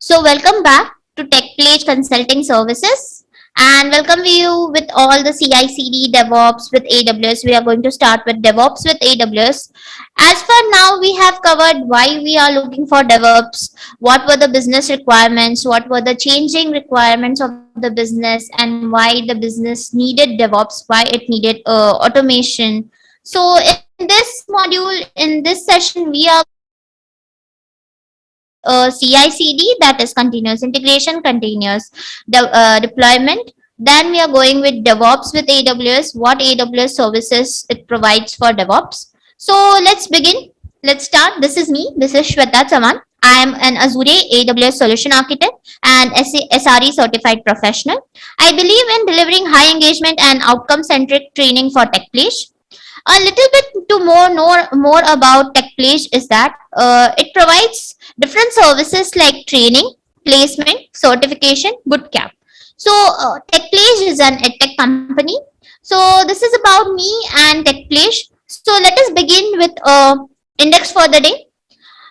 So, welcome back to TechPlate Consulting Services, and welcome you with all the CI/CD DevOps with AWS. We are going to start with DevOps with AWS. As for now, we have covered why we are looking for DevOps, what were the business requirements, what were the changing requirements of the business, and why the business needed DevOps, why it needed automation. So, in this module, in this session, we are going to start with CI/CD, that is continuous integration, continuous deployment. Then we are going with DevOps with AWS, what AWS services it provides for DevOps. So let's begin. Let's start. This is me. This is Shweta Chaman. I am an Azure AWS solution architect and SRE certified professional. I believe in delivering high engagement and outcome centric training for TechPlace. A little bit to more about TechPlace is that it provides different services like training, placement, certification, bootcamp. So TechPlace is an edtech company. So this is about me and TechPlace. So let us begin with index for the day.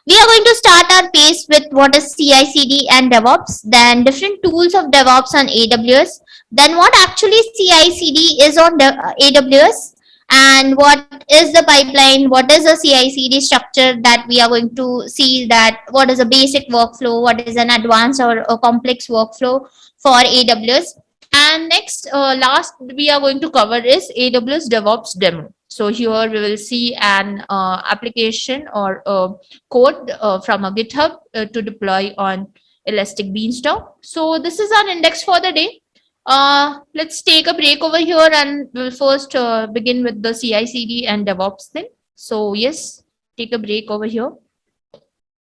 We are going to start our pace with what is CI/CD and DevOps, then different tools of DevOps on AWS, then what actually CI/CD is on AWS, and what is the pipeline, what is a CI/CD structure that we are going to see, that what is a basic workflow, what is an advanced or a complex workflow for AWS. And next, last we are going to cover is AWS DevOps demo. So here we will see an application or code from a GitHub to deploy on Elastic Beanstalk. So this is our index for the day. Let's take a break over here and we'll first begin with the CI/CD and DevOps thing. So yes, take a break over here.